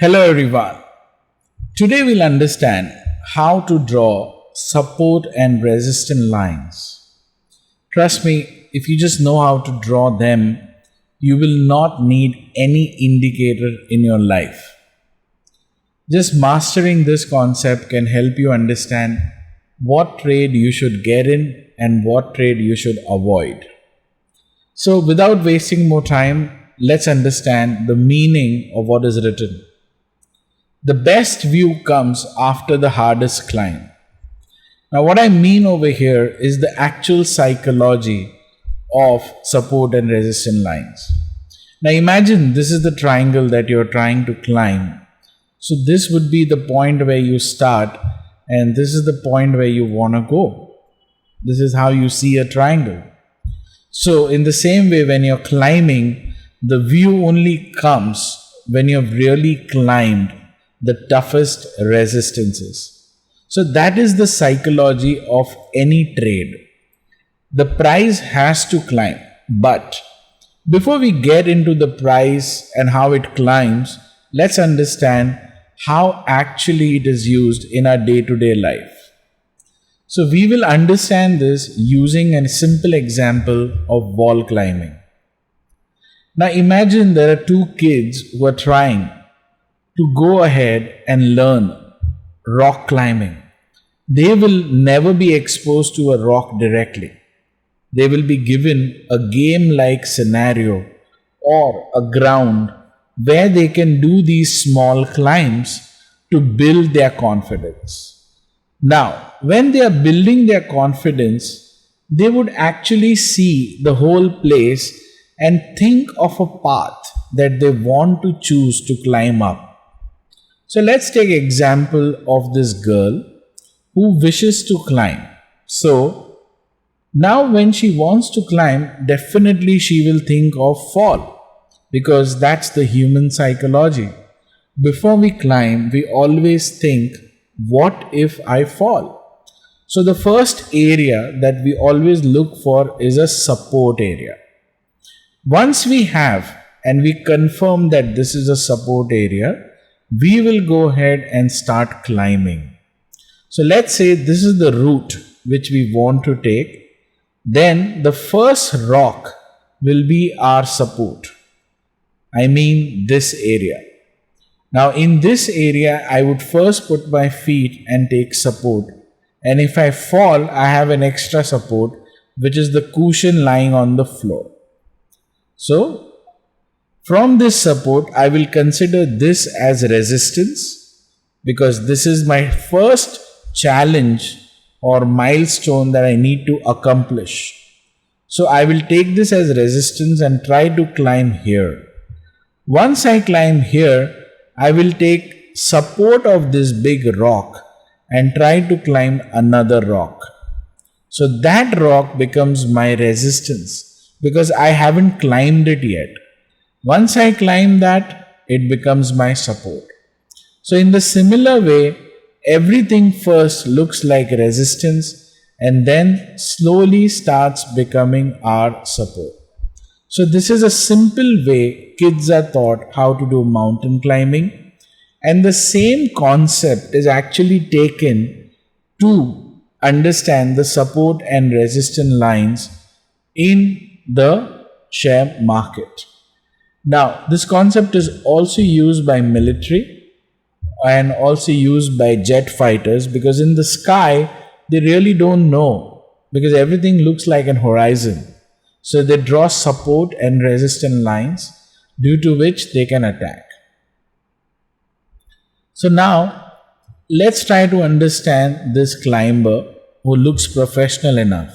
Hello everyone. Today we'll understand how to draw support and resistance lines. Trust me, if you just know how to draw them, you will not need any indicator in your life. Just mastering this concept can help you understand what trade you should get in and what trade you should avoid. So without wasting more time, let's understand the meaning of what is written. The best view comes after the hardest climb. Now, what I mean over here is the actual psychology of support and resistance lines. Now, imagine this is the triangle that you're trying to climb. So, this would be the point where you start, and this is the point where you want to go. This is how you see a triangle. So, in the same way, when you're climbing, the view only comes when you've really climbed the toughest resistances. So that is the psychology of any trade. The price has to climb. But before we get into the price and how it climbs, let's understand how actually it is used in our day-to-day life. So we will understand this using a simple example of wall climbing. Now imagine there are two kids who are trying to go ahead and learn rock climbing. They will never be exposed to a rock directly. They will be given a game like scenario or a ground where they can do these small climbs to build their confidence. Now, when they are building their confidence, they would actually see the whole place and think of a path that they want to choose to climb up. So let's take example of this girl who wishes to climb. So now when she wants to climb, definitely she will think of fall because that's the human psychology. Before we climb, we always think, what if I fall? So the first area that we always look for is a support area. Once we have and we confirm that this is a support area, we will go ahead and start climbing. So let's say this is the route which we want to take. Then the first rock will be our support. I mean this area. Now in this area, I would first put my feet and take support. And if I fall, I have an extra support, which is the cushion lying on the floor. So from this support, I will consider this as resistance because this is my first challenge or milestone that I need to accomplish. So I will take this as resistance and try to climb here. Once I climb here, I will take support of this big rock and try to climb another rock. So that rock becomes my resistance because I haven't climbed it yet. Once I climb that, it becomes my support. So in the similar way, everything first looks like resistance and then slowly starts becoming our support. So this is a simple way kids are taught how to do mountain climbing, and the same concept is actually taken to understand the support and resistance lines in the share market. Now, this concept is also used by military and also used by jet fighters because in the sky, they really don't know because everything looks like an horizon. So they draw support and resistance lines due to which they can attack. So now, let's try to understand this climber who looks professional enough.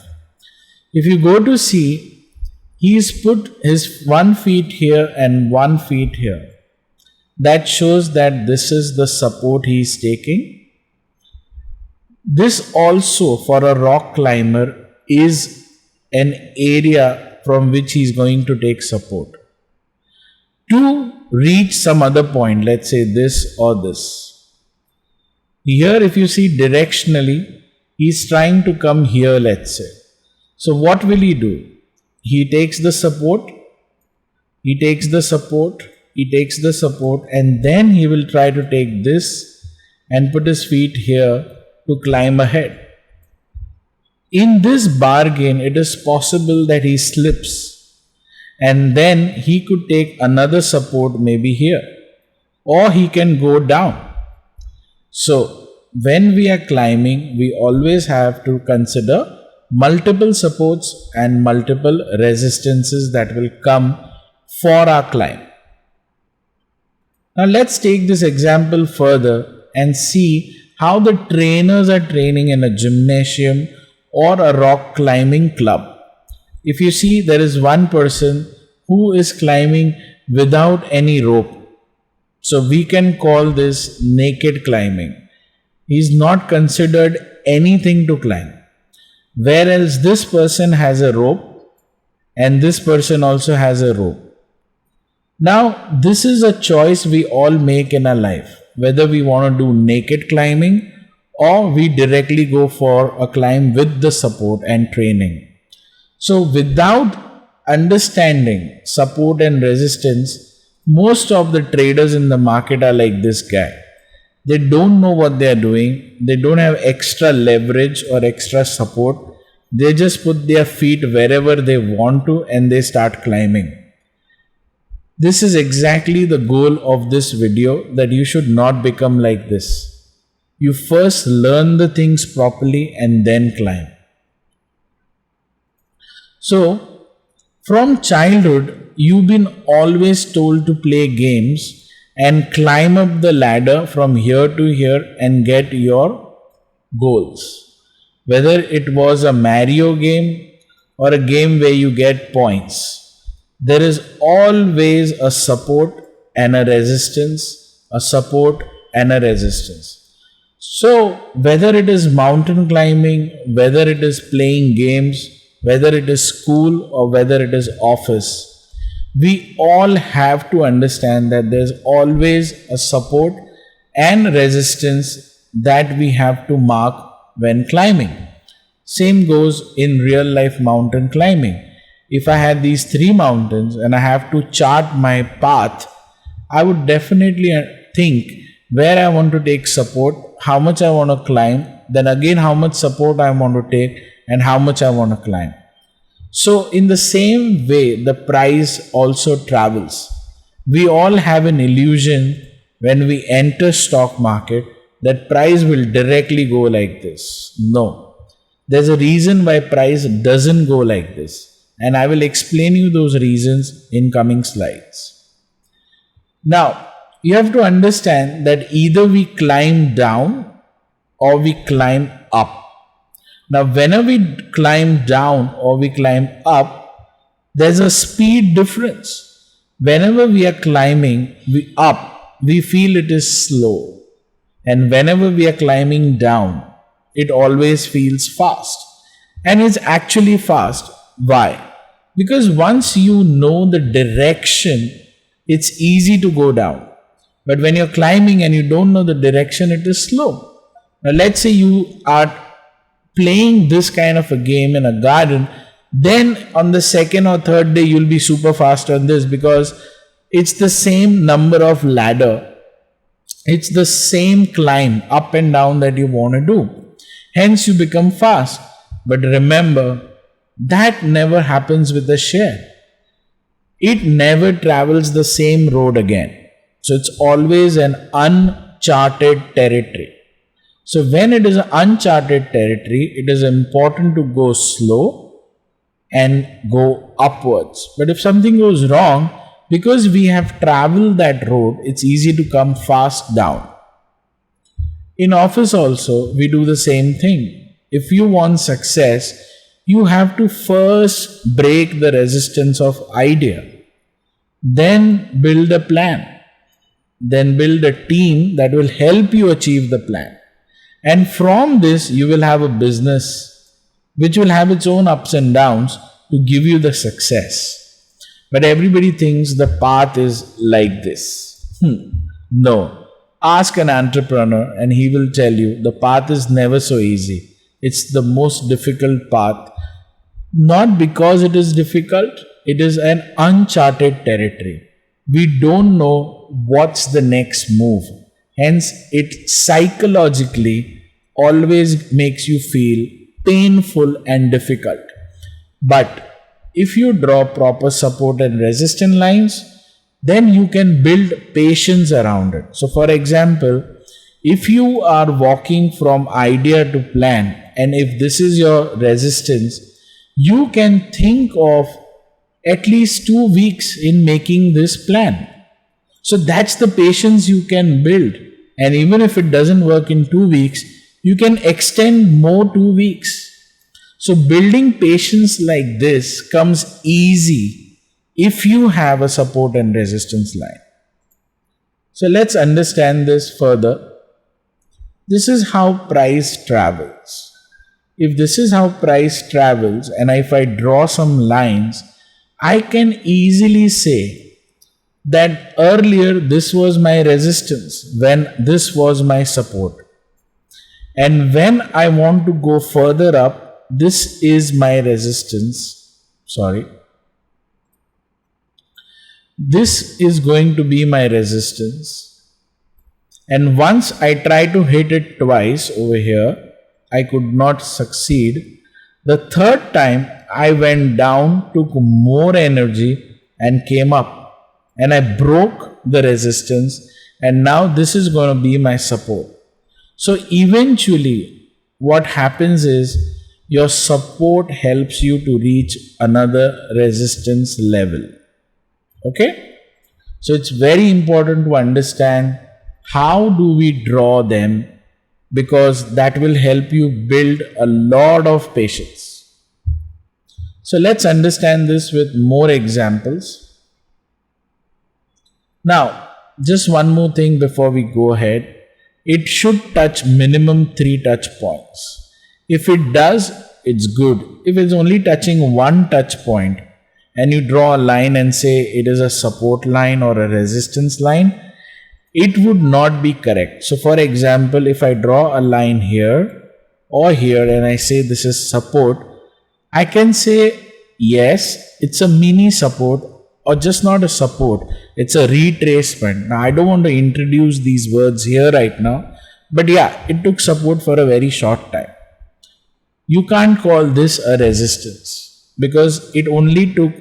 If you go to see, he's put his 1 feet here and 1 feet here. That shows that this is the support he is taking. This also for a rock climber is an area from which he is going to take support. To reach some other point, let's say this or this. Here if you see directionally, he is trying to come here, let's say. So what will he do? He takes the support, he takes the support, and then he will try to take this and put his feet here to climb ahead. In this bargain, it is possible that he slips, and then he could take another support maybe here, or he can go down. So, when we are climbing, we always have to consider multiple supports and multiple resistances that will come for our climb. Now, let's take this example further and see how the trainers are training in a gymnasium or a rock climbing club. If you see, there is one person who is climbing without any rope. So we can call this naked climbing. He is not considered anything to climb. Whereas this person has a rope and this person also has a rope. Now, this is a choice we all make in our life, whether we want to do naked climbing or we directly go for a climb with the support and training. So, without understanding support and resistance, most of the traders in the market are like this guy. They don't know what they are doing. They don't have extra leverage or extra support. They just put their feet wherever they want to and they start climbing. This is exactly the goal of this video, that you should not become like this. You first learn the things properly and then climb. So, from childhood, you've been always told to play games and climb up the ladder from here to here and get your goals. Whether it was a Mario game or a game where you get points, there is always a support and a resistance, a support and a resistance. So, whether it is mountain climbing, whether it is playing games, whether it is school or whether it is office, we all have to understand that there's always a support and resistance that we have to mark when climbing. Same goes in real life mountain climbing. If I had these 3 mountains and I have to chart my path, I would definitely think where I want to take support, how much I want to climb, then again how much support I want to take and how much I want to climb. So in the same way, the price also travels. We all have an illusion when we enter stock market that price will directly go like this. No. There's a reason why price doesn't go like this. And I will explain you those reasons in coming slides. Now, you have to understand that either we climb down or we climb up. Now, whenever we climb down or we climb up, there's a speed difference. Whenever we are climbing up, we feel it is slow. And whenever we are climbing down, it always feels fast. And it's actually fast. Why? Because once you know the direction, it's easy to go down. But when you're climbing and you don't know the direction, it is slow. Now, let's say you are playing this kind of a game in a garden, then on the second or third day, you'll be super fast on this because it's the same number of ladder. It's the same climb up and down that you want to do. Hence, you become fast. But remember, that never happens with the share. It never travels the same road again. So it's always an uncharted territory. So when it is an uncharted territory, it is important to go slow and go upwards. But if something goes wrong, because we have traveled that road, it's easy to come fast down. In office also, we do the same thing. If you want success, you have to first break the resistance of idea, then build a plan, then build a team that will help you achieve the plan. And from this, you will have a business which will have its own ups and downs to give you the success. But everybody thinks the path is like this. No. Ask an entrepreneur and he will tell you the path is never so easy. It's the most difficult path. Not because it is difficult, it is an uncharted territory. we don't know what's the next move. Hence, it psychologically always makes you feel painful and difficult. But if you draw proper support and resistance lines, then you can build patience around it. So, for example, if you are walking from idea to plan, and if this is your resistance, you can think of at least 2 weeks in making this plan. So that's the patience you can build. And even if it doesn't work in 2 weeks, you can extend more 2 weeks. So building patience like this comes easy if you have a support and resistance line. So let's understand this further. This is how price travels. If this is how price travels, and if I draw some lines, I can easily say that earlier this was my resistance when this was my support. And when I want to go further up, this is my resistance. Sorry. This is going to be my resistance. And once I try to hit it twice over here, I could not succeed. The third time I went down, took more energy and came up. And I broke the resistance, and now this is going to be my support. So eventually what happens is your support helps you to reach another resistance level. Okay? So it's very important to understand how do we draw them, because that will help you build a lot of patience. So let's understand this with more examples. Now, just one more thing before we go ahead. It should touch minimum 3 touch points. If it does, it's good. If it's only touching 1 touch point and you draw a line and say it is a support line or a resistance line, it would not be correct. So for example, if I draw a line here or here and I say this is support, I can say yes, it's a mini support, or just not a support, it's a retracement. Now I don't want to introduce these words here right now, but yeah, it took support for a very short time. You can't call this a resistance because it only took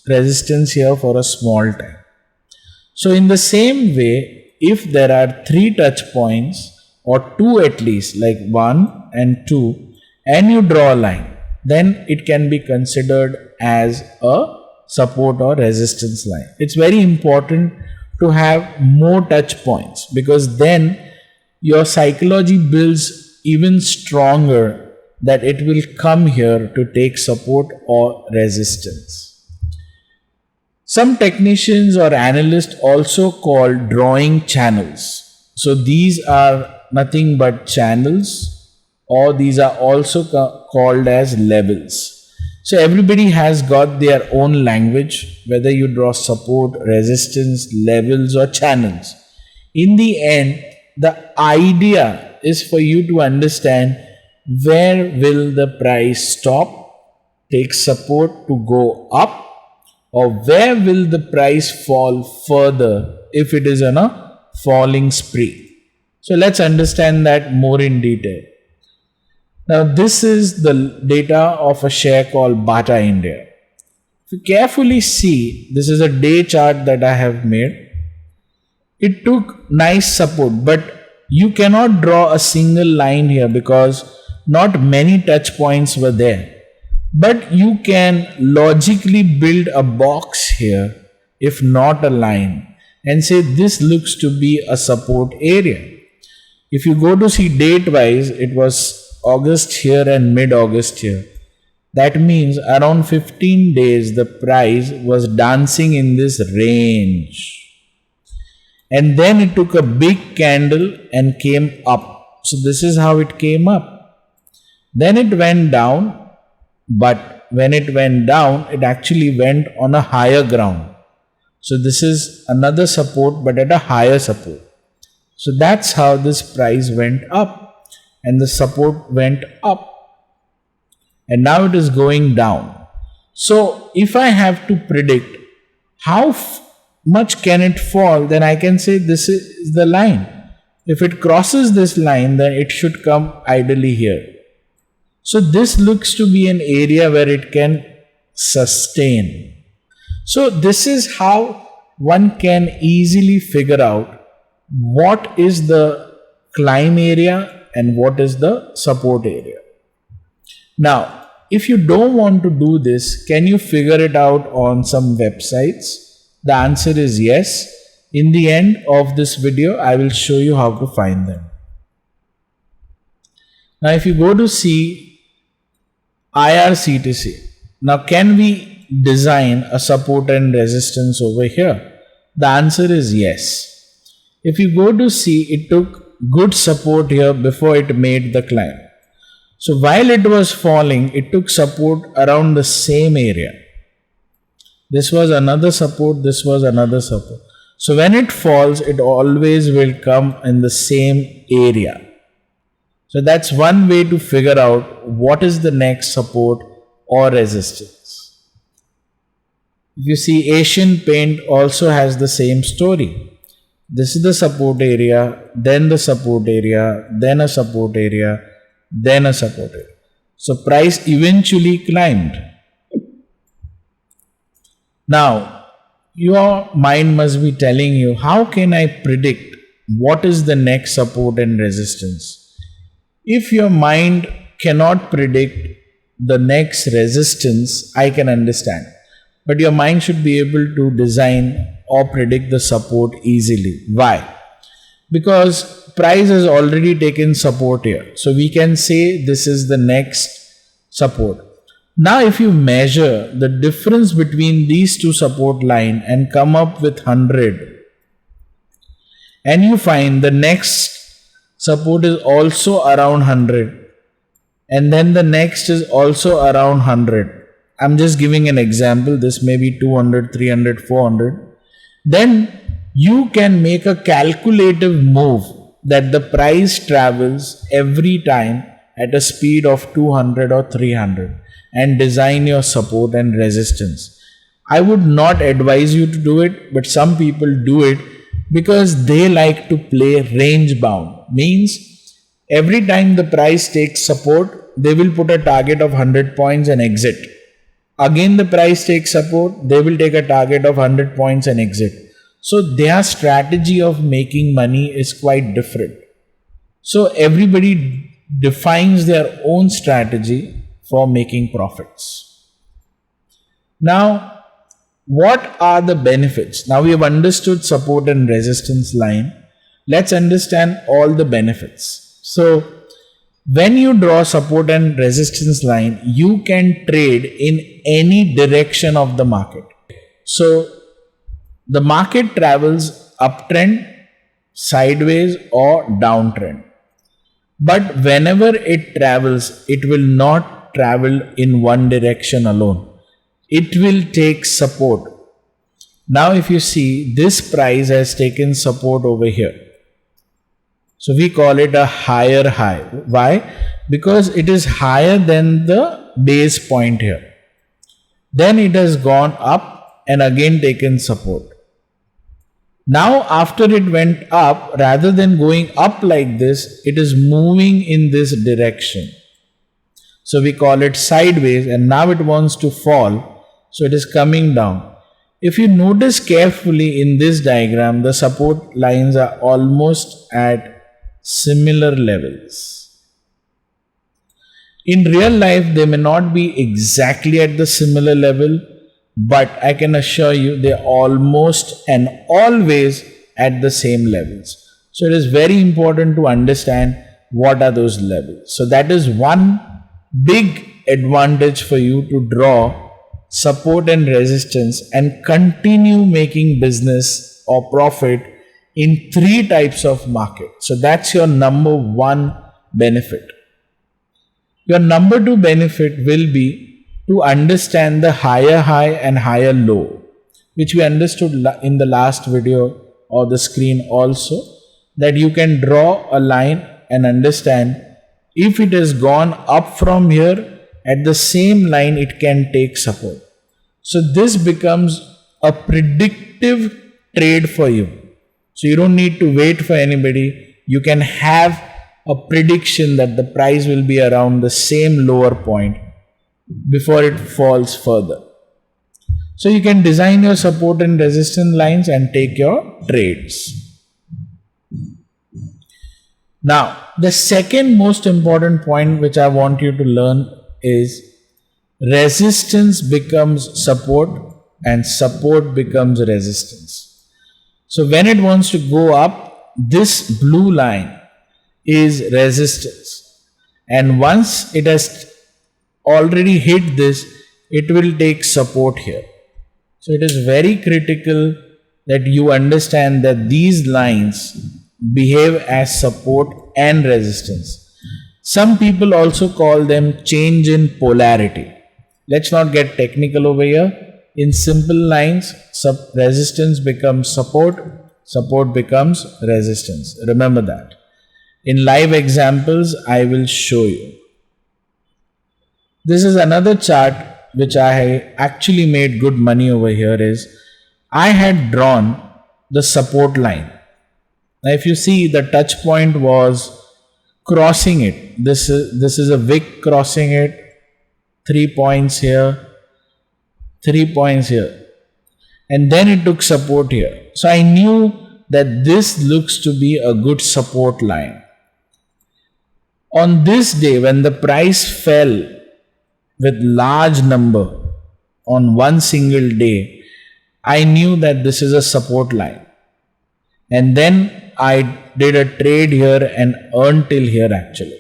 resistance here for a small time. So in the same way, if there are 3 touch points or 2 at least, like 1 and 2, and you draw a line, then it can be considered as a support or resistance line. It's very important to have more touch points, because then your psychology builds even stronger that it will come here to take support or resistance. Some technicians or analysts also call drawing channels. So these are nothing but channels, or these are also called as levels. So everybody has got their own language, whether you draw support, resistance, levels or channels. In the end, the idea is for you to understand where will the price stop, take support to go up, or where will the price fall further if it is on a falling spree. So let's understand that more in detail. Now this is the data of a share called Bata India. If you carefully see, this is a day chart that I have made. It took nice support, but you cannot draw a single line here because not many touch points were there. But you can logically build a box here, if not a line, and say this looks to be a support area. If you go to see date wise, it was August here and mid-August here. That means around 15 days the price was dancing in this range. And then it took a big candle and came up. So this is how it came up. Then it went down. But when it went down, it actually went on a higher ground. So this is another support, but at a higher support. So that's how this price went up, and the support went up. And now it is going down. So if I have to predict how much can it fall, then I can say this is the line. If it crosses this line, then it should come ideally here. So this looks to be an area where it can sustain. So this is how one can easily figure out what is the climb area and what is the support area. Now, if you don't want to do this, can you figure it out on some websites? The answer is yes. In the end of this video, I will show you how to find them. Now, if you go to see IRCTC, now can we design a support and resistance over here? The answer is yes. If you go to see, it took good support here before it made the climb. So while it was falling, it took support around the same area. This was another support, this was another support. So when it falls, it always will come in the same area. So that's one way to figure out what is the next support or resistance. If you see, Asian Paint also has the same story. This is the support area, then the support area, then a support area, then a support area. So price eventually climbed. Now, your mind must be telling you, how can I predict what is the next support and resistance? If your mind cannot predict the next resistance, I can understand. But your mind should be able to design or predict the support easily. Why? Because price has already taken support here. So we can say this is the next support. Now if you measure the difference between these two support line and come up with 100, and you find the next support is also around 100, and then the next is also around 100. I'm just giving an example. This may be 200, 300, 400. Then you can make a calculative move that the price travels every time at a speed of 200 or 300 and design your support and resistance. I would not advise you to do it, but some people do it because they like to play range bound. Means every time the price takes support, they will put a target of 100 points and exit. Again the price takes support, they will take a target of 100 points and exit. So their strategy of making money is quite different. So everybody defines their own strategy for making profits. Now, what are the benefits? Now we have understood support and resistance line. Let's understand all the benefits. So when you draw support and resistance line, you can trade in any direction of the market. So the market travels uptrend, sideways or downtrend. But whenever it travels, it will not travel in one direction alone. It will take support. Now if you see, this price has taken support over here. So we call it a higher high. Why? Because it is higher than the base point here. Then it has gone up and again taken support. Now after it went up, rather than going up like this, it is moving in this direction. So we call it sideways, and now it wants to fall. So it is coming down. If you notice carefully in this diagram, the support lines are almost at similar levels. In real life, they may not be exactly at the similar level, but I can assure you they are almost and always at the same levels. So it is very important to understand what are those levels. So that is one big advantage for you to draw support and resistance and continue making business or profit in three types of market. So that's your number one benefit. Your number two benefit will be to understand the higher high and higher low, which we understood in the last video or the screen also, that you can draw a line and understand if it has gone up from here, at the same line it can take support. So this becomes a predictive trade for you. So you don't need to wait for anybody. You can have a prediction that the price will be around the same lower point before it falls further. So you can design your support and resistance lines and take your trades. Now, the second most important point which I want you to learn is resistance becomes support and support becomes resistance. So when it wants to go up, this blue line is resistance. And once it has already hit this, it will take support here. So it is very critical that you understand that these lines behave as support and resistance. Some people also call them change in polarity. Let's not get technical over here. In simple lines, resistance becomes support, support becomes resistance. Remember that. In live examples, I will show you. This is another chart which I actually made good money over here. Is I had drawn the support line. Now if you see, the touch point was crossing it. This is a wick crossing it. 3 points here, 3 points here, and then it took support here. So I knew that this looks to be a good support line. On this day, when the price fell with large number on one single day, I knew that this is a support line. And then I did a trade here and earned till here actually.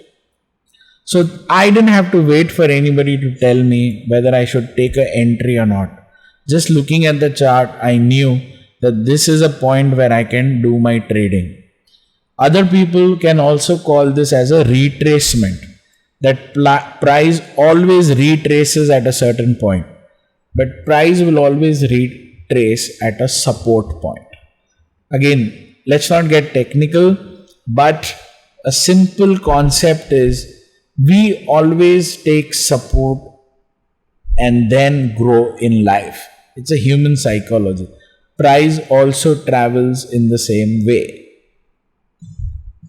So I didn't have to wait for anybody to tell me whether I should take an entry or not. Just looking at the chart, I knew that this is a point where I can do my trading. Other people can also call this as a retracement. That price always retraces at a certain point, but price will always retrace at a support point. Again, let's not get technical, but a simple concept is we always take support and then grow in life. It's a human psychology. Price also travels in the same way.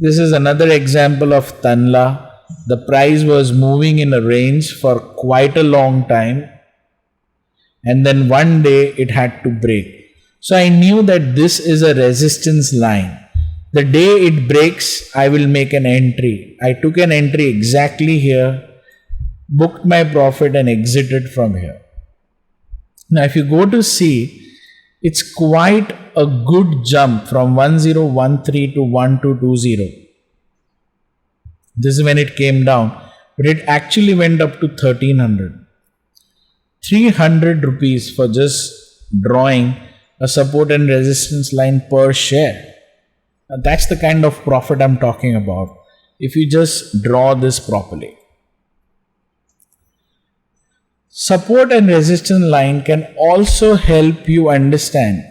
This is another example of Tanla. The price was moving in a range for quite a long time, and then one day it had to break. So I knew that this is a resistance line. The day it breaks, I will make an entry. I took an entry exactly here, booked my profit and exited from here. Now if you go to see, it's quite a good jump from 1013 to 1220. This is when it came down, but it actually went up to 1300. 300 rupees for just drawing a support and resistance line per share. Now that's the kind of profit I'm talking about if you just draw this properly. Support and resistance line can also help you understand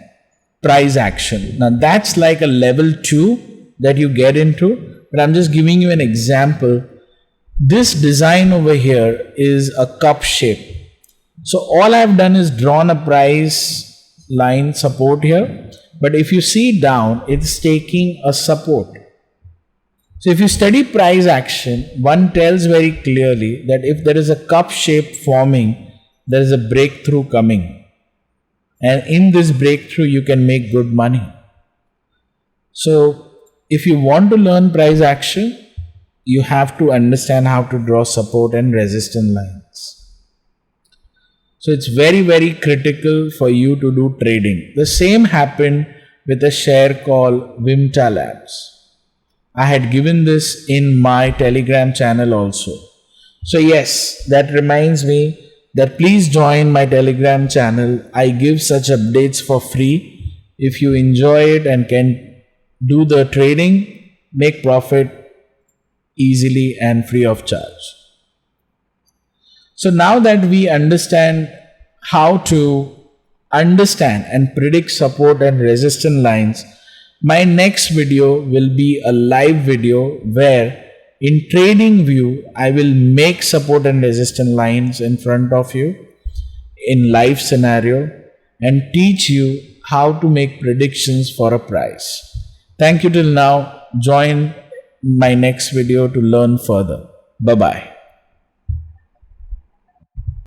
price action. Now that's like a level 2 that you get into, but I'm just giving you an example. This design over here is a cup shape. So all I've done is drawn a price line support here, but if you see down, it's taking a support. So if you study price action, one tells very clearly that if there is a cup shape forming, there is a breakthrough coming. And in this breakthrough, you can make good money. So if you want to learn price action, you have to understand how to draw support and resistance lines. So it's very, very critical for you to do trading. The same happened with a share called Vimta Labs. I had given this in my Telegram channel also. So yes, that reminds me that please join my Telegram channel. I give such updates for free. If you enjoy it and can do the trading, make profit easily and free of charge. So now that we understand how to understand and predict support and resistance lines, my next video will be a live video where in trading view, I will make support and resistance lines in front of you in live scenario and teach you how to make predictions for a price. Thank you till now. Join my next video to learn further. Bye bye.